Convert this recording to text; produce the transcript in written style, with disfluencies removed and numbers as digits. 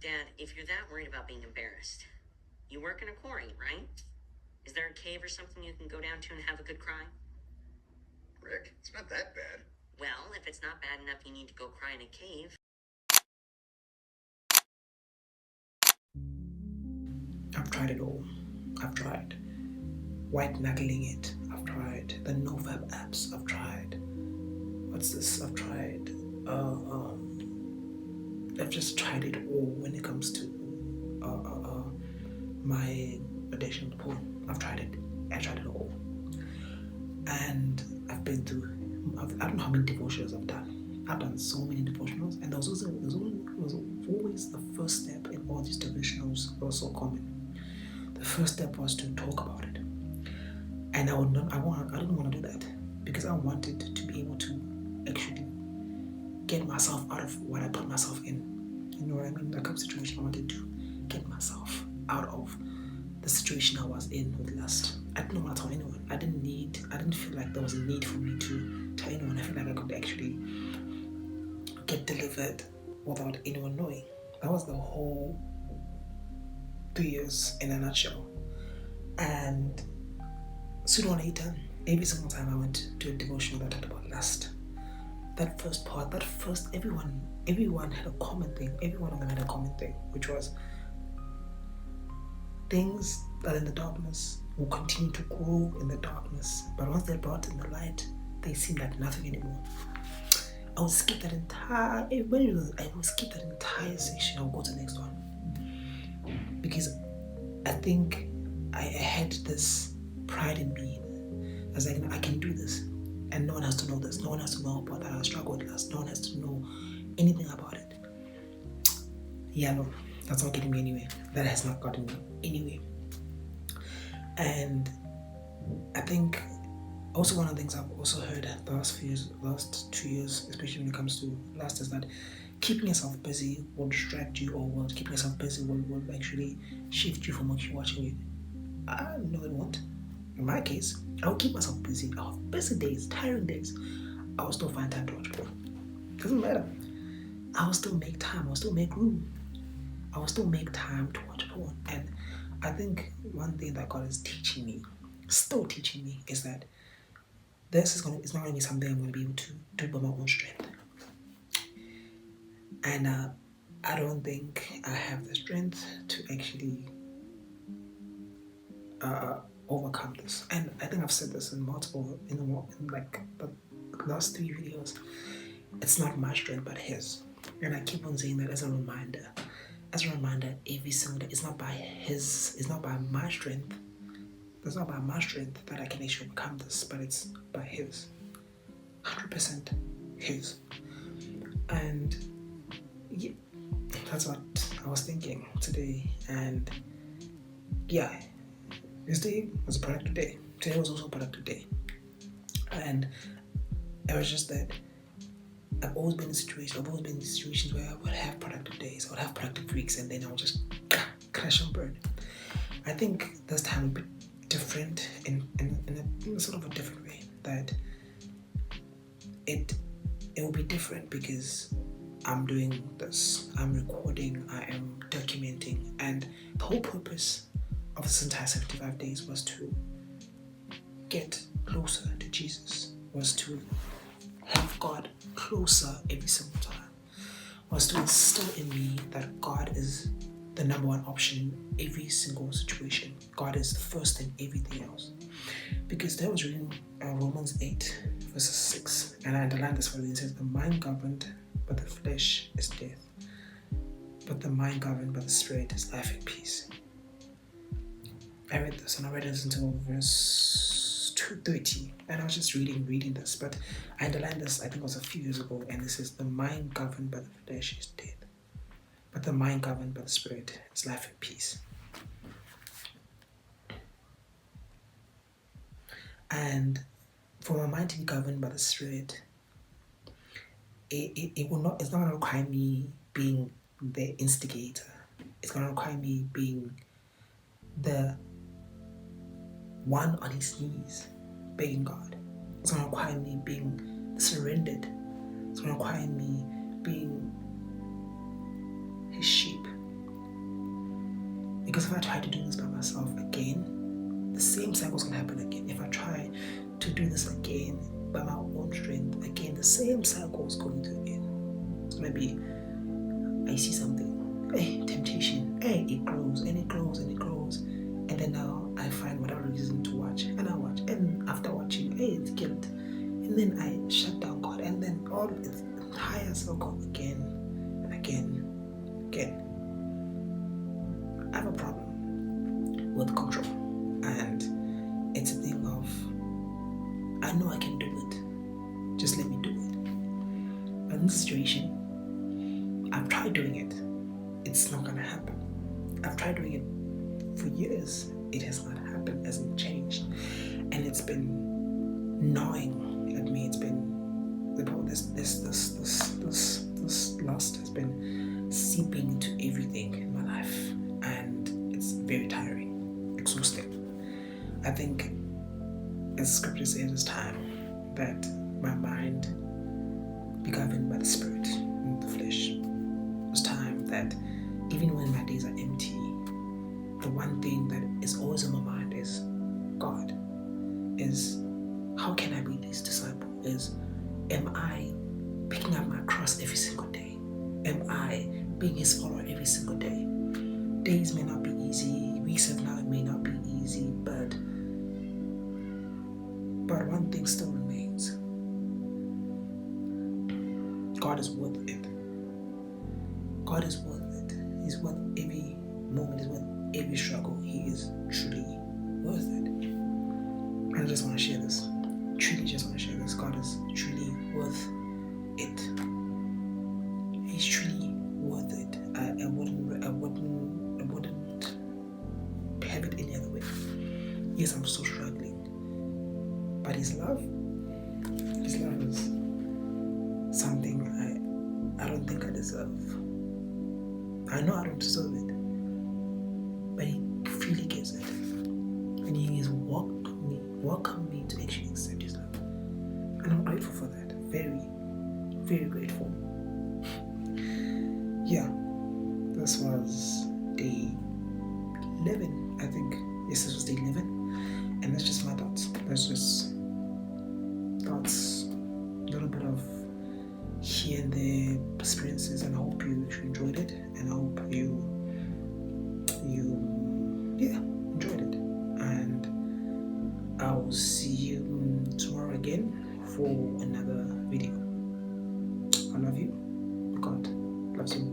Dad, if you're that worried about being embarrassed, you work in a quarry, right? Is there a cave or something you can go down to and have a good cry? Rick, it's not that bad. Well, if it's not bad enough, you need to go cry in a cave. I've tried it all. I've tried white knuckling it. I've tried the NoFap apps. I've tried. What's this? I've tried. I've just tried it all when it comes to my addiction to porn. I've tried it. I tried it all, and I've been through. I don't know how many devotionals I've done. I've done so many devotionals, and there was always the first step in all these devotionals was so common. The first step was to talk about it, and I didn't want to do that because I wanted to be able to actually get myself out of what I put myself in. You know what I mean? That kind of situation, I wanted to get myself out of the situation I was in with lust. I didn't want to tell anyone. I didn't feel like there was a need for me to tell anyone. I feel like I could actually get delivered without anyone knowing. That was the whole 3 years in a nutshell. And sooner or later, every single time I went to a devotional that talked about lust, that first part, everyone had a common thing. Every one of them had a common thing, which was things that in the darkness will continue to grow in the darkness, but once they're brought in the light, they seem like nothing anymore. I would skip that entire section. I'll go to the next one because I think I had this pride in me. I was like, I can do this, and no one has to know this. No one has to know about that I struggled with lust. No one has to know anything about it. Yeah, no, that's not getting me anywhere. That has not gotten me anywhere. And I think also one of the things I've also heard the last 2 years, especially when it comes to lust, is that keeping yourself busy will distract you, or keeping yourself busy will actually shift you from what you're watching. No, it won't. In my case, I'll keep myself busy. I'll have busy days, tiring days. I will still find time to watch porn. Doesn't matter. I will still make time. I will still make room. I will still make time to watch porn. And I think one thing that God is teaching me, still teaching me, is that it's not going to be something I'm going to be able to do by my own strength. And I don't think I have the strength to actually overcome this. And I think I've said this in like the last 3 videos. It's not my strength, but His. And I keep on saying that as a reminder. Every single day. It's not by my strength. It's not by my strength that I can actually overcome this, but it's by His. 100% His. And yeah, that's what I was thinking today. And yeah, this day was a productive day. Today was also a productive day. And it was just that I've always been in situations where I would have productive days, I would have productive weeks, and then I would just crash and burn. I think this time will be different in a sort of a different way. That it will be different because I'm doing this, I'm recording, I am documenting, and the whole purpose of this entire 75 days was to get closer to Jesus, was to have God closer every single time, was to instill in me that God is the number one option in every single situation. God is the first in everything else. Because there was reading Romans 8 verses 6, and I underlined this where it says, the mind governed by the flesh is death, but the mind governed by the Spirit is life and peace. I read this, and I read this until verse 230, and I was just reading this, but I underlined this, I think it was a few years ago, and it says, the mind governed by the flesh is death, but the mind governed by the Spirit is life and peace. And for my mind to be governed by the Spirit, it's not going to require me being the instigator. It's going to require me being the one on his knees begging God. It's going to require me being surrendered. It's going to require me being his sheep I try to do this by myself again, the same cycle's gonna happen again. If I try to do this again by my own strength, again, the same cycle is going to end. It's gonna be, I see something, hey, temptation, hey, it grows and it grows and it grows, and then now I find whatever reason to watch, and I watch, and after watching, hey, it's guilt, and then I shut down God, and then all it's entire circle again and again, again. I have a problem with control, and it's a thing of, I know I can do it, just let me do it. But in this situation, I've tried doing it, it's not gonna happen. I've tried doing it for years, it has not happened, it hasn't changed, and it's been gnawing at me. It's been this lust has been seeping into everything in my life, and it's very tiring, exhausting. I think, as scripture says, it's time that my mind be governed by the spirit, not the flesh. It's time that even when my days are empty, the one thing that is always on my mind is God. Is how can I be His disciple? Is, am I picking up my cross every single day? Am I being His follower every single day? Days may not be easy, weeks of now may not be easy, but one thing still remains. God is worth it. God is worth it. He's worth every moment, He's worth every struggle. He is truly worth it. And I just want to share this. Truly just want to share this. God is truly worth it. He's truly worth it. I wouldn't have it any other way. Yes, I'm so struggling. But His love is something I don't think I deserve. I know I don't deserve it, but He freely gives it, and He has welcomed me to actually accept His love, and I'm grateful for that. Very, very grateful. Yeah, this was day 11, I think. Yes, this was day 11, and that's just my thoughts. That's just thoughts, a little bit of here and there experiences, and I hope you enjoyed it, and I hope you enjoyed it, and I'll see you tomorrow again for another video. I love you. God loves you.